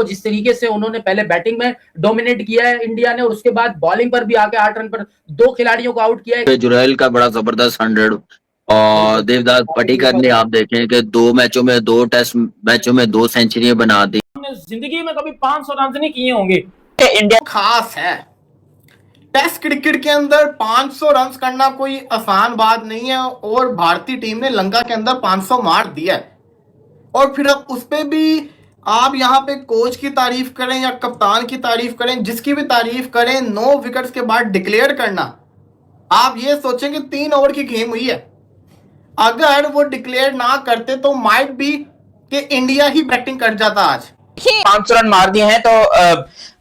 को जिस तरीके से उन्होंने पहले बैटिंग में डोमिनेट किया है इंडिया ने, और उसके बाद बॉलिंग पर भी आके 8 रन पर 2 खिलाड़ियों को आउट किया है। जुरैल का बड़ा जबरदस्त 100 और देवदास पट्टीकर ने आप देखें कि 2 मैचों में 2 टेस्ट मैचों में 2 सेंचुरियां बना दी। जिंदगी में कभी 500 रन नहीं किए होंगे। इंडिया खास है, टेस्ट क्रिकेट के अंदर 500 रन करना कोई आसान बात नहीं है, और भारतीय टीम ने लंका के अंदर 500 मार दिया है। और फिर अब उस पे भी आप यहाँ पे कोच की तारीफ करें या कप्तान की तारीफ करें, जिसकी भी तारीफ करें, 9 विकेट्स के बाद डिक्लेयर करना, आप ये सोचें कि 3 ओवर की गेम हुई है। अगर वो डिक्लेयर ना करते तो माइट बी कि इंडिया ही बैटिंग कर जाता आज। 500 रन मार दिए हैं तो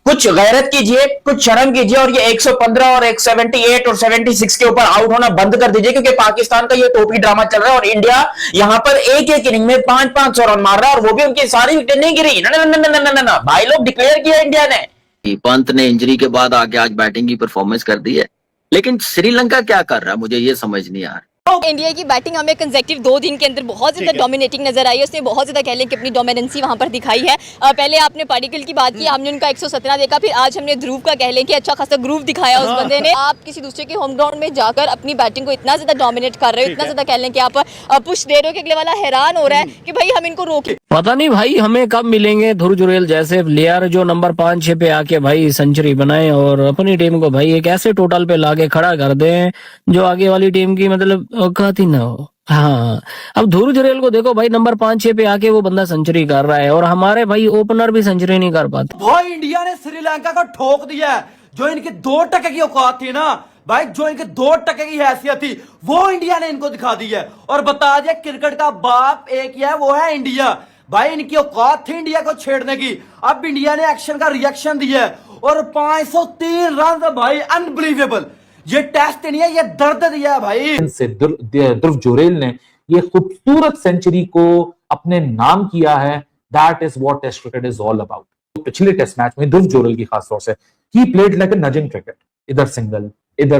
कुछ गैरत कीजिए, कुछ शर्म कीजिए, और ये 115 और 178 और 76 के ऊपर आउट होना बंद कर दीजिए, क्योंकि पाकिस्तान का ये टोपी ड्रामा चल रहा है और इंडिया यहां पर एक एक इनिंग में 500 रन मार रहा है, और वो भी उनकी सारी विकेट नहीं गिरी। ना भाई, लोग डिक्लेयर किया इंडिया ने। पंत ने इंजरी के बाद आके आज बैटिंग की परफॉर्मेंस कर दी है, लेकिन श्रीलंका क्या कर रहा है मुझे ये समझ नहीं आ रहा। इंडिया की बैटिंग हमें कंसेक्टिव 2 दिन के अंदर बहुत ज्यादा डोमिनेटिंग नजर आई है। उसने बहुत ज्यादा कह लें कि अपनी डोमिनेंसी वहां पर दिखाई है। पहले आपने पार्टिकल की बात की, हमने उनका 117 देखा, फिर आज हमने ध्रुव का कह लें कि अच्छा खासा ग्रूव दिखाया उस बंदे ने। आप किसी दूसरे के होम ग्राउंड में जाकर अपनी बैटिंग को इतना ज्यादा डोमिनेट कर रहे हो, इतना ज्यादा कह लें कि आप पुश दे रहे हो कि अगले वाला हैरान हो रहा है कि भाई हम इनको रोके। पता नहीं भाई हमें कब मिलेंगे ध्रुव जुरैल जैसे प्लेयर जो नंबर 5-6 पे आके भाई सेंचुरी बनाए और अपनी टीम को भाई एक ऐसे टोटल पे लाके खड़ा कर दें जो आगे वाली टीम की मतलब औकात ही ना हो। हाँ, अब ध्रुव जुरैल को देखो भाई, नंबर 5-6 पे आके वो बंदा सेंचुरी कर रहा है और हमारे भाई ओपनर भी सेंचुरी नहीं कर पाते। भाई इंडिया ने श्रीलंका को ठोक दिया है। जो इनके 2 टके की औकात थी ना भाई, जो इनके 2 टके की हैसियत थी वो इंडिया ने इनको दिखा दी है। और बता दिया क्रिकेट का बाप एक ही है, वो है इंडिया। भाई इनकी औकात थी इंडिया को छेड़ने की, अब इंडिया ने एक्शन का रिएक्शन दिया है और 503 रन भाई, अनबिलीवेबल। ये टेस्ट नहीं है, ये दर्द दिया है भाई। ध्रुव जुरैल ने ये खूबसूरत सेंचुरी को अपने नाम किया है। That is what test cricket is all about. पिछले टेस्ट मैच में ध्रुव जुरैल की खासतौर से ही played like a nudging cricket, इधर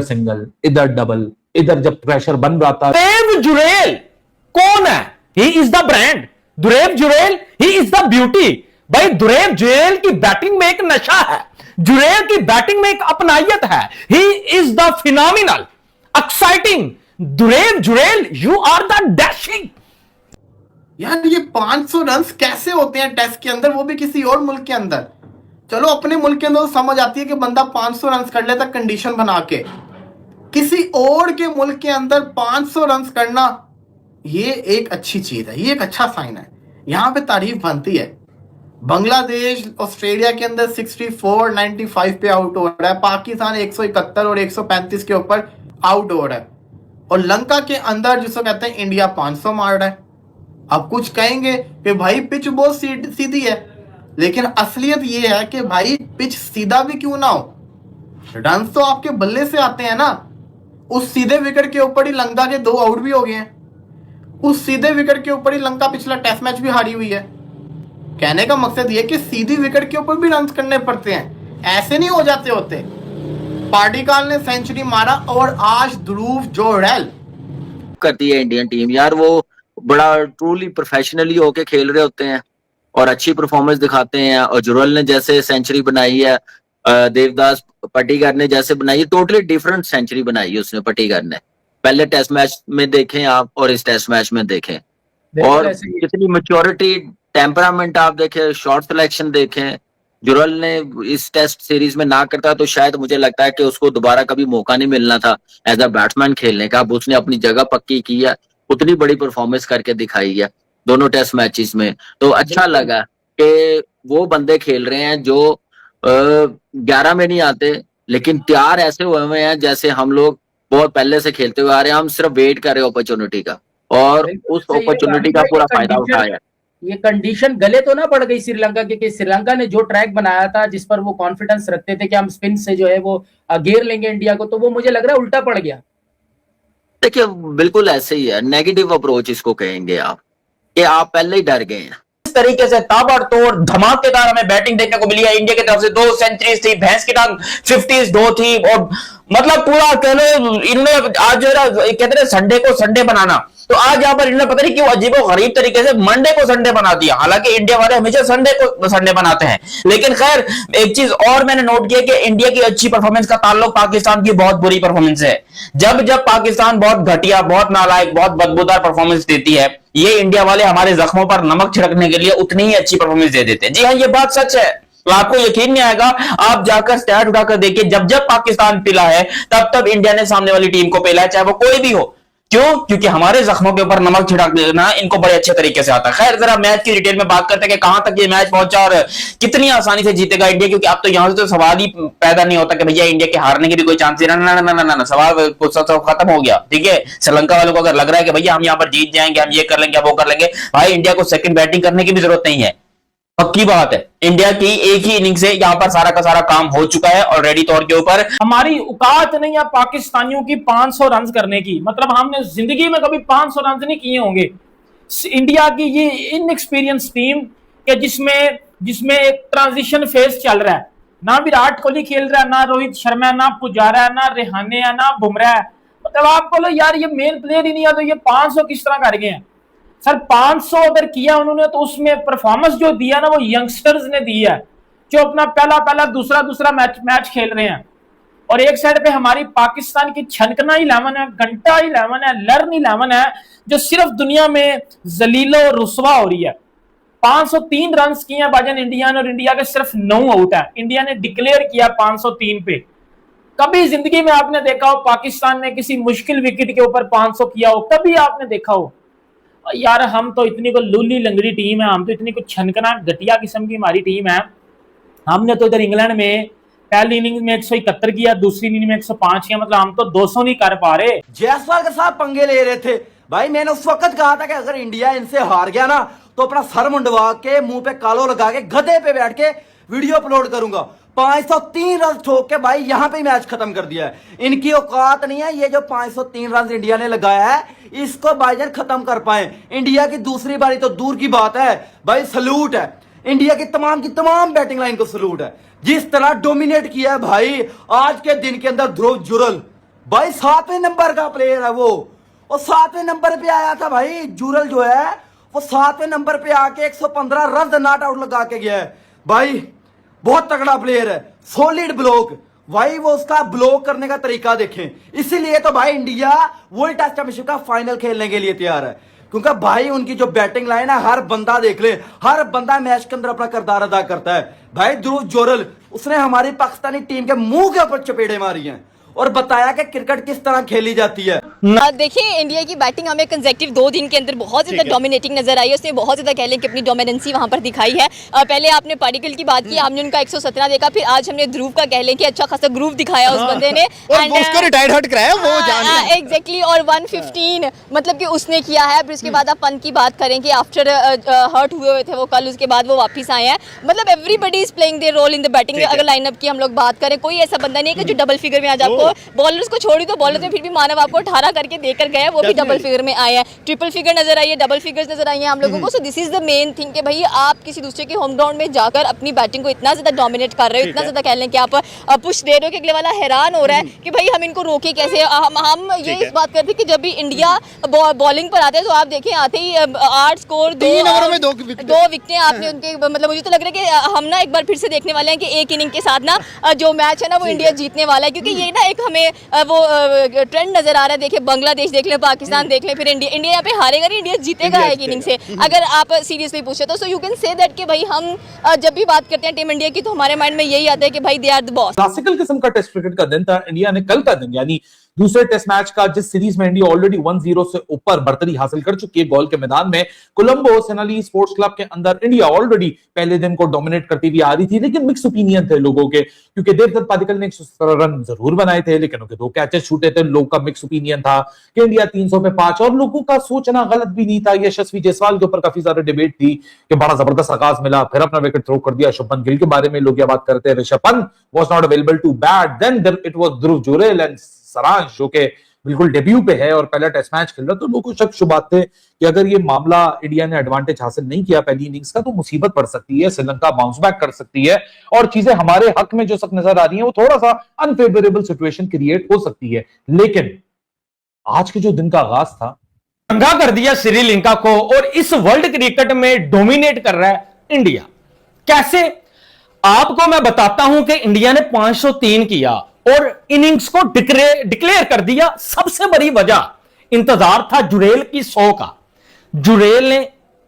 सिंगल इधर डबल, इधर जब प्रेशर बन रहा था। ध्रुव जुरैल कौन है? He is the brand. Dhruv Jurel he is the beauty. भाई ध्रुव जुरैल की बैटिंग में एक नशा है, जुरैल की बैटिंग में एक अपनायत है। He is the phenomenal exciting Dhruv Jurel, you are the dashing. यार ये 500 रन कैसे होते हैं टेस्ट के अंदर, वो भी किसी और मुल्क के अंदर। चलो अपने मुल्क के अंदर तो समझ आती है कि बंदा 500 रन कर लेता कंडीशन बना के, किसी और के मुल्क के अंदर 500 रन करना ये एक अच्छी चीज है, ये एक अच्छा साइन है, यहाँ पे तारीफ बनती है। बांग्लादेश ऑस्ट्रेलिया के अंदर 64, 95 पे आउट हो रहा है, पाकिस्तान 171 और 135 के ऊपर आउट हो रहा है, और लंका के अंदर जिसको कहते हैं इंडिया 500 मार रहा है। अब कुछ कहेंगे कि भाई पिच बहुत सीधी है, लेकिन असलियत ये है कि भाई पिच सीधा भी क्यों ना हो, रन तो आपके बल्ले से आते हैं ना। उस सीधे विकेट के ऊपर ही लंका के 2 आउट भी हो गए हैं, उस सीधे विकेट के ऊपर ही लंका पिछला टेस्ट मैच भी हारी हुई है। कहने का मकसद ये कि सीधी विकेट के ऊपर भी रन करने पड़ते हैं, ऐसे नहीं हो जाते होते। पार्टिकल ने सेंचुरी मारा और आज ध्रुव जुरैल करती है इंडियन टीम यार, वो बड़ा ट्रूली प्रोफेशनली होके खेल रहे होते हैं और अच्छी परफॉर्मेंस दिखाते हैं। और जुरैल ने जैसे सेंचुरी बनाई है, देवदास पट्टीकर ने जैसे बनाई है, टोटली डिफरेंट सेंचुरी बनाई है उसने पट्टीकर ने। पहले टेस्ट मैच में देखें आप और इस टेस्ट मैच में देखें, और कितनी मैच्योरिटी, टेम्परामेंट आप देखें, शॉट सिलेक्शन देखें। जुरैल ने इस टेस्ट सीरीज में ना करता तो शायद मुझे लगता है कि उसको दोबारा कभी मौका नहीं मिलना था एज अ बैट्समैन खेलने का। अब उसने अपनी जगह पक्की की है, उतनी बड़ी परफॉर्मेंस करके दिखाई है दोनों टेस्ट मैचेस में। तो अच्छा लगा कि वो बंदे खेल रहे हैं जो 11 में नहीं आते, लेकिन तैयार ऐसे हुए हुए हैं जैसे हम लोग बहुत पहले से खेलते हुए आ रहे हैं। हम सिर्फ वेट कर रहे हैं अपॉर्चुनिटी का, और उस अपॉर्चुनिटी का पूरा फायदा उठाया। ये कंडीशन गले तो ना पड़ गई श्रीलंका के, कि श्रीलंका ने जो ट्रैक बनाया था, जिस पर वो कॉन्फिडेंस रखते थे कि हम स्पिन से जो है वो घेर लेंगे इंडिया को, तो वो मुझे लग रहा है उल्टा पड़ गया। देखिए बिल्कुल ऐसे ही है, नेगेटिव अप्रोच इसको कहेंगे आप, कि आप पहले ही डर गए हैं। इस तरीके से ताबड़तोड़ धमाकेदार हमें बैटिंग देखने को मिली है। इंडिया की तरफ से 2 सेंचुरीज थी, भैंस की टांग 50s 2 थी, और मतलब पूरा कह लो इन्होंने आज जो है ना कहते हैं संडे को संडे बनाना, तो आज यहाँ पर इन्होंने पता नहीं क्यों अजीबो गरीब तरीके से मंडे को संडे बना दिया। हालांकि इंडिया वाले हमेशा संडे को संडे बनाते हैं। लेकिन खैर एक चीज और मैंने नोट किया कि इंडिया की अच्छी परफॉर्मेंस का ताल्लुक पाकिस्तान की बहुत बुरी परफॉर्मेंस है। जब जब पाकिस्तान बहुत घटिया, बहुत नालायक, बहुत बदबूदार परफॉर्मेंस देती है, ये इंडिया वाले हमारे जख्मों पर नमक छिड़कने के लिए उतनी ही अच्छी परफॉर्मेंस दे देते हैं। जी हाँ, ये बात सच है। तो आपको यकीन नहीं आएगा, आप जाकर स्टैट उठाकर देखिए, जब जब पाकिस्तान पिला है तब तब इंडिया ने सामने वाली टीम को पिला है, चाहे वो कोई भी हो। क्यों? क्योंकि हमारे जख्मों के ऊपर नमक छिड़क देना इनको बड़े अच्छे तरीके से आता है। खैर, जरा मैच की डिटेल में बात करते हैं कि कहां तक ये मैच पहुंचा और कितनी आसानी से जीतेगा इंडिया, क्योंकि अब तो यहां से तो सवाल ही पैदा नहीं होता कि भैया इंडिया के हारने की भी कोई चांस नहीं। ना ना ना ना ना, सवाल खत्म हो गया। ठीक है, श्रीलंका वालों को अगर लग रहा है कि भैया हम यहाँ पर जीत जाएंगे, हम ये कर लेंगे, वो कर लेंगे, भाई इंडिया को सेकंड बैटिंग करने की भी जरूरत नहीं है। पक्की बात है, इंडिया की एक ही इनिंग से यहाँ पर सारा का सारा काम हो चुका है ऑलरेडी तौर के ऊपर। हमारी औकात नहीं है पाकिस्तानियों की 500 रन करने की, मतलब हमने जिंदगी में कभी 500 रन नहीं किए होंगे। इंडिया की ये इनएक्सपीरियंस टीम के जिसमें एक ट्रांजिशन फेज चल रहा है, ना विराट कोहली खेल रहा है, ना रोहित शर्मा है, ना पुजारा है, ना रेहाने है, ना बुमराह है। मतलब आप बोलो यार ये मेन प्लेयर ही नहीं है, तो ये 500 किस तरह कर गए हैं सर? 500 अगर किया उन्होंने तो उसमें परफॉर्मेंस जो दिया ना वो यंगस्टर्स ने दी है, जो अपना पहला दूसरा मैच खेल रहे हैं। और एक साइड पे हमारी पाकिस्तान की छनकना 11 है, घंटा 11 है, लर्न 11 है, जो सिर्फ दुनिया में जलीलो रुसवा हो रही है। 503 रन किए हैं भाईजान इंडिया ने, और इंडिया के सिर्फ 9 आउट है। इंडिया ने डिक्लेयर किया 503 पे। कभी जिंदगी में आपने देखा हो पाकिस्तान ने किसी मुश्किल विकेट के ऊपर 500 किया हो? कभी आपने देखा हो? यार हम तो इतनी को लूली लंगड़ी टीम है, हम तो इतनी कुछ छनकना घटिया किस्म की हमारी टीम है। हमने तो इधर इंग्लैंड में पहली इनिंग में 171 किया, दूसरी इनिंग में 105 किया, मतलब हम तो 200 नहीं कर पा रहे। जायसवाल के साथ पंगे ले रहे थे भाई। मैंने उस वक्त कहा था कि अगर इंडिया इनसे हार गया ना तो अपना सर मुंडवा के मुंह पे कालो लगा के गधे पे बैठ के वीडियो अपलोड करूंगा। 503 रन ठोक के भाई यहां पे मैच खत्म कर दिया है। इनकी औकात नहीं है, ये जो 503 रन इंडिया ने लगाया है इसको भाईजान खत्म कर पाए। इंडिया की दूसरी बारी तो दूर की बात है भाई, सलूट है इंडिया की तमाम बैटिंग लाइन को सलूट है। जिस तरह डोमिनेट किया है भाई आज के दिन के अंदर ध्रुव जुरल, भाई 7वें नंबर का प्लेयर है वो, और 7वें नंबर पे आया था भाई जुरल जो है, वो 7वें नंबर पे आके 115 रन नॉट आउट लगा के गया है भाई। बहुत तगड़ा प्लेयर है, सॉलिड ब्लॉक भाई, वो उसका ब्लॉक करने का तरीका देखें। इसीलिए तो भाई इंडिया वर्ल्ड टेस्ट चैंपियनशिप का फाइनल खेलने के लिए तैयार है, क्योंकि भाई उनकी जो बैटिंग लाइन है, हर बंदा देख ले, हर बंदा मैच के अंदर अपना किरदार अदा करता है। भाई ध्रुव जोरल, उसने हमारी पाकिस्तानी टीम के मुंह के ऊपर चपेड़े मारी हैं और बताया कि क्रिकेट किस तरह खेली जाती है। देखिए इंडिया की बैटिंग हमें कंसेक्टिव 2 दिन के अंदर बहुत ज्यादा डोमिनेटिंग नजर आई है। उसने बहुत ज्यादा कह लें कि अपनी डोमिनेंसी वहां पर दिखाई है। पहले आपने पार्टिकल की बात की, हमने उनका 117 देखा, फिर आज हमने ध्रुव का कह लें कि अच्छा खासा ग्रुप दिखाया उस बंदे ने, उसको रिटायर्ड हट कराया वो जान एग्जैक्टली। और 115 मतलब कि उसने किया है। फिर उसके बाद आप पंत की बात करें कि आफ्टर हर्ट हुए थे वो कल, उसके बाद वो वापस आए हैं। मतलब everybody is playing their role in the batting. अगर लाइनअप की हम लोग बात करें, कोई ऐसा बंदा नहीं है कि जो डबल फिगर में आज आपको, बॉलर्स को छोड़ी तो बॉलर में फिर भी मानव आपको 18 करके देकर गया, वो भी डबल फिगर में आया है, ट्रिपल फिगर नजर आई है, डबल फिगर्स नजर आई है हम लोगों को। So this is the main thing कि भाई आप किसी दूसरे के होम ग्राउंड में जाकर अपनी बैटिंग को इतना ज्यादा डोमिनेट कर रहे हो, इतना ज्यादा कह लें कि आप पुश दे रहे हो कि अगले वाला हैरान हो रहा है कि भाई हम इनको रोके कैसे। हम ये इस बात करते कि जब भी इंडिया बॉलिंग पर आते हैं तो आप देखें आते ही 8 स्कोर, 2 विकेटें आपने उनके, मतलब मुझे तो लग रहा है कि हम ना एक बार फिर से देखने वाले हैं कि एक इनिंग के साथ ना जो मैच है ना वो इंडिया जीतने वाला है, क्योंकि ये ना एक हमें वो ट्रेंड नजर आ रहा है। देखिए बांग्लादेश देख लें, पाकिस्तान देख लें, फिर इंडिया यहाँ पे हारेगा नहीं, इंडिया जीतेगा एक इनिंग से, अगर आप सीरियसली पूछे तो। So you can say that कि भाई हम जब भी बात करते हैं टीम इंडिया की तो हमारे माइंड में यही आता है कि भाई they are the boss. Classical किस्म का टेस्ट क्रिकेट का दिन था इंडिया ने कल का दिन, यानी दूसरे टेस्ट मैच का, जिस सीरीज में इंडिया ऑलरेडी 1-0 से ऊपर बढ़तरी हासिल कर चुकी है गोल के मैदान में। कोलंबो सेनाली स्पोर्ट्स क्लब के अंदर इंडिया ऑलरेडी पहले दिन को डोमिनेट करती हुई आ रही थी, लेकिन मिक्स ओपिनियन थे लोगों के, क्योंकि देवदत्त पादिक्कल ने 117 रन जरूर बनाए थे, लेकिन उनके 2 कैचेस छूटे थे। लोगों का मिक्स ओपिनियन था कि इंडिया 300 पे 5, और लोगों का सोचना गलत भी नहीं था। यशस्वी जायसवाल के ऊपर काफी ज्यादा डिबेट थी कि बड़ा जबरदस्त आगाज मिला, फिर अपना विकेट थ्रो कर दिया। शुभमन गिल के बारे में लोग ये बात करते हैं, Rishabh Pant was not available to bat, then it was Dhruv Jurel and Saransh जो के बिल्कुल डेब्यू पे है और पहला टेस्ट मैच खेल रहा है, तो लोगों को शक शुबात थे कि अगर ये मामला इंडिया ने एडवांटेज हासिल नहीं किया पहली इनिंग्स का तो मुसीबत पड़ सकती है, श्रीलंका बाउंस बैक कर सकती है और चीजें हमारे हक में जो सब नजर आ रही है वो थोड़ा सा अनफेवरेबल सिचुएशन क्रिएट हो सकती है। लेकिन आज के जो दिन का आगाज था, दंगा कर दिया श्रीलंका को और इस वर्ल्ड क्रिकेट में डोमिनेट कर रहा है इंडिया। कैसे? आपको मैं बताता हूं कि इंडिया ने 503 किया और इनिंग्स को डिक्लेयर कर दिया। सबसे बड़ी वजह इंतजार था जुरेल की 100 का। जुरेल ने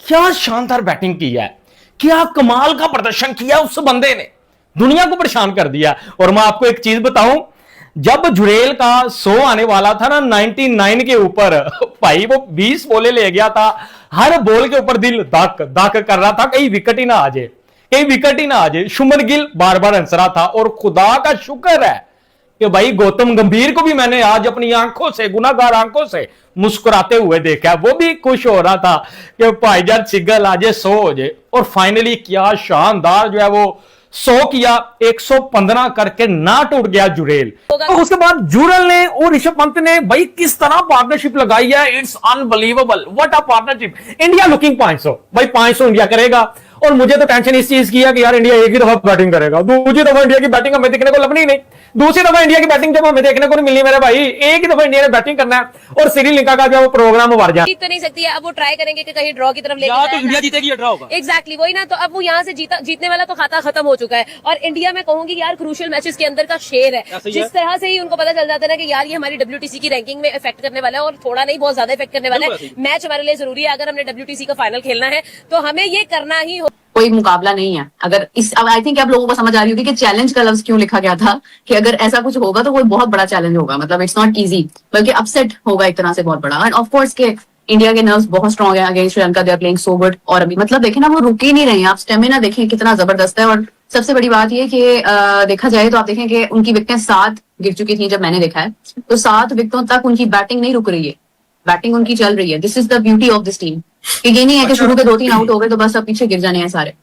क्या शानदार बैटिंग की है, क्या कमाल का प्रदर्शन किया उस बंदे ने, दुनिया को परेशान कर दिया। और मैं आपको एक चीज बताऊं, जब जुरेल का 100 आने वाला था ना 99 के ऊपर, भाई वो 20 बॉले ले गया था, हर बॉल के ऊपर दिल धक धक कर रहा था, कहीं विकेट ही ना आ जाए, कहीं विकेट ही ना आ जाए। शुभमन गिल बार बार हंस रहा था और खुदा का शुक्र है कि भाई गौतम गंभीर को भी मैंने आज अपनी आंखों से, गुनाहगार आंखों से मुस्कुराते हुए देखा। वो भी खुश हो रहा था कि भाईजान सिग्गल आ जाए, 100 हो जाए। और फाइनली क्या शानदार जो है वो 100 किया, 115 करके ना टूट गया जुरेल। तो उसके बाद जुरेल ने और ऋषभ पंत ने भाई किस तरह पार्टनरशिप लगाई है, it's unbelievable, what a partnership. India looking 500, भाई 500 इंडिया करेगा। और मुझे तो टेंशन इस चीज की है कि यार इंडिया एक ही दफा बैटिंग करेगा, दूसरी दफा इंडिया की बैटिंग हमें देखने को लभनी नहीं, दूसरी दफा इंडिया की बैटिंग जब हमें देखने को नहीं मिलनी मेरे भाई, एक ही दफा इंडिया ने बैटिंग करना है और श्रीलंका का जो प्रोग्राम वार जाए। जीत तो नहीं सकती है, अब वो ट्राई करेंगे कि कहीं ड्रॉ की तरफ लेके तो इंडिया जीतेगी या ड्रॉ होगा। एग्जैक्टली वही ना, तो अब वो यहाँ से जीतने वाला तो खाता खत्म हो चुका है। और इंडिया में कहूंगी यार क्रूशियल मैचेस के अंदर का शेर है, जिस तरह से ही उनको पता चल जाता है ना कि यार ये हमारी WTC की रैंकिंग में इफेक्ट करने वाला है और थोड़ा नहीं बहुत ज्यादा इफेक्ट करने वाला है। मैच हमारे लिए जरूरी है, अगर हमने WTC का फाइनल खेलना है तो हमें ये करना ही हो। कोई मुकाबला नहीं है। अगर इस अब आई थिंक अब लोगों को समझ आ रही होगी कि चैलेंज का लफ्ज क्यों लिखा गया था, कि अगर ऐसा कुछ होगा तो कोई बहुत बड़ा चैलेंज होगा, मतलब इट्स नॉट इजी, बल्कि अपसेट होगा एक तरह से बहुत बड़ा। एंड ऑफ कोर्स के इंडिया के नर्व्स बहुत स्ट्रॉन्ग है against Sri Lanka, they are playing so good. और अभी मतलब देखें ना, वो रुक ही नहीं रहे हैं, आप स्टेमिना देखें कितना जबरदस्त है। और सबसे बड़ी बात ये कि देखा जाए तो आप देखें कि उनकी विकेटें 7 गिर चुकी थी जब मैंने देखा है, तो 7 विकेटों तक उनकी बैटिंग नहीं रुक रही है, बैटिंग उनकी चल रही है। This is the beauty of this team, कि ये नहीं है कि शुरू के 2-3 आउट हो गए तो बस अब पीछे गिर जाने हैं सारे।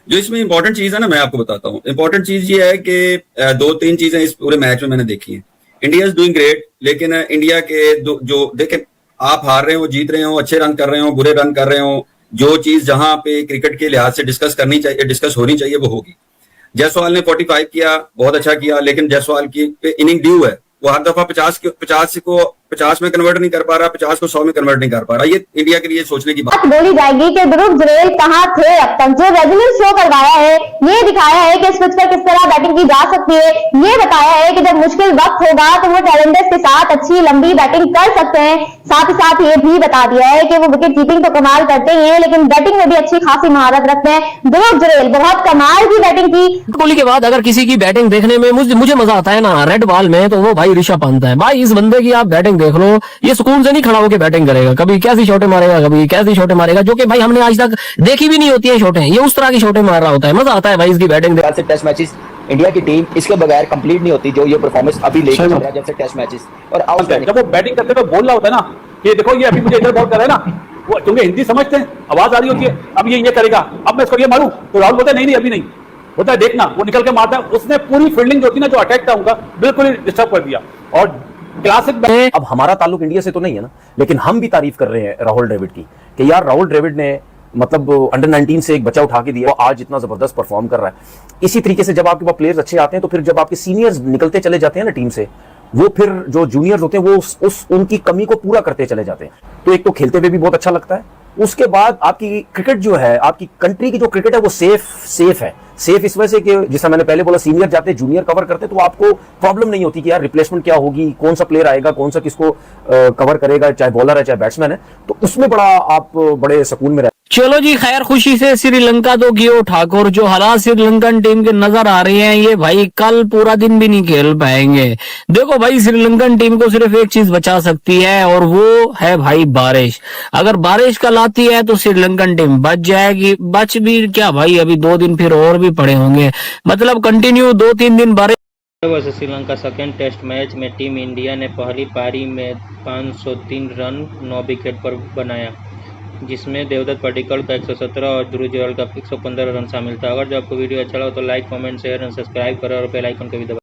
जो इसमें इंपॉर्टेंट चीज है ना, मैं आपको बताता हूँ। इंपॉर्टेंट चीज ये है कि 2-3 चीजें इस पूरे मैच में मैंने देखी हैं। इंडिया इज डूइंग ग्रेट, लेकिन इंडिया के जो देखें, आप हार रहे हो, जीत रहे हो, अच्छे रन कर रहे हो, बुरे रन कर रहे हो, जो चीज जहां पे क्रिकेट के लिहाज से डिस्कस होनी चाहिए वो होगी। जायसवाल ने 45 किया, बहुत अच्छा किया, लेकिन जायसवाल की इनिंग ड्यू है, वो हर दफा 50 को 50 में कन्वर्ट नहीं कर पा रहा, 50 को 100 में कन्वर्ट नहीं कर पा रहा। ये इंडिया के लिए सोचने की बात बोली जाएगी कि ध्रुव जुरेल कहाँ थे अब तक। जो रेजोनेंस शो करवाया है, ये दिखाया है कि स्विच पर किस तरह बैटिंग की जा सकती है, ये बताया है कि जब मुश्किल वक्त होगा तो वो टैलेंटर्स के साथ अच्छी लंबी बैटिंग कर सकते हैं। साथ ही साथ ये भी बता दिया है कि वो विकेट कीपिंग तो कमाल करते ही हैं, लेकिन बैटिंग में भी अच्छी खासी महारत रखते हैं। ध्रुव जुरेल बहुत कमाल की बैटिंग की। कोहली के बाद अगर किसी की बैटिंग देखने में मुझे मजा आता है ना रेड बॉल में, तो वो भाई ऋषभ पंत है। भाई इस बंदे की आप बैटिंग देख लो, ये सुकून से नहीं खड़ा होकर बैटिंग करेगा, कभी कैसी शॉटें मारेगा, कभी कैसी शॉटें मारेगा, जो कि भाई हमने आज तक देखी भी नहीं होती है शॉटें, ये उस तरह की शॉटें मार रहा होता है। मजा आता है भाई इसकी बैटिंग से। टेस्ट मैचेस इंडिया की टीम इसके बगैर कंप्लीट नहीं होती, जो ये परफॉर्मेंस अभी लेके चल रहा है जब से टेस्ट मैचेस। और जब वो बैटिंग करते तो बोल रहा होता है ना कि देखो ये अभी मुझे इधर बॉल कर रहा है ना, वो क्योंकि हिंदी समझते हैं, आवाज आ रही होती है, अब ये करेगा, अब मैं इसको ये मारूं, तो राहुल बोलता है नहीं अभी नहीं होता है, देखना वो निकल के मारता है। उसने पूरी फील्डिंग जो थी ना, जो अटैक था उनका, बिल्कुल डिस्टर्ब कर दिया। और क्लासिक अब हमारा ताल्लुक इंडिया से तो नहीं है ना, लेकिन हम भी तारीफ कर रहे हैं राहुल द्रविड़ की कि यार राहुल द्रविड़ ने मतलब अंडर 19 से एक बच्चा उठा के दिया, आज इतना जबरदस्त परफॉर्म कर रहा है। इसी तरीके से जब आपके पास प्लेयर्स अच्छे आते हैं तो फिर जब आपके सीनियर्स निकलते चले जाते हैं ना टीम से, वो फिर जो जूनियर्स होते हैं वो उस उनकी कमी को पूरा करते चले जाते हैं। तो एक तो खेलते हुए भी बहुत अच्छा लगता है, उसके बाद आपकी क्रिकेट जो है, आपकी कंट्री की जो क्रिकेट है वो सेफ है। सेफ इस वजह से कि जैसा मैंने पहले बोला, सीनियर जाते जूनियर कवर करते, तो आपको प्रॉब्लम नहीं होती कि यार रिप्लेसमेंट क्या होगी, कौन सा प्लेयर आएगा, कौन सा किसको कवर करेगा, चाहे बॉलर है चाहे बैट्समैन है, तो उसमें आप बड़े सुकून में रहते। चलो जी, खैर खुशी से श्रीलंका तो गियो ठाकुर, जो हालात श्रीलंकन टीम के नजर आ रहे हैं, ये भाई कल पूरा दिन भी नहीं खेल पाएंगे। देखो भाई, श्रीलंकन टीम को सिर्फ एक चीज बचा सकती है और वो है भाई बारिश। अगर बारिश कल आती है तो श्रीलंकन टीम बच जाएगी। बच भी क्या भाई, अभी 2 दिन फिर और भी पड़े होंगे, मतलब कंटिन्यू 2-3 दिन बारिश। श्रीलंका सेकेंड टेस्ट मैच में टीम इंडिया ने पहली पारी में 503 रन 9 विकेट पर बनाया, जिसमें देवदत्त पडिक्कल का 117 और ध्रुव जुरेल का 115 रन शामिल था। अगर जो आपको वीडियो अच्छा लगा तो लाइक, कमेंट, शेयर और सब्सक्राइब करें और बेल आइकन को भी दबाएं।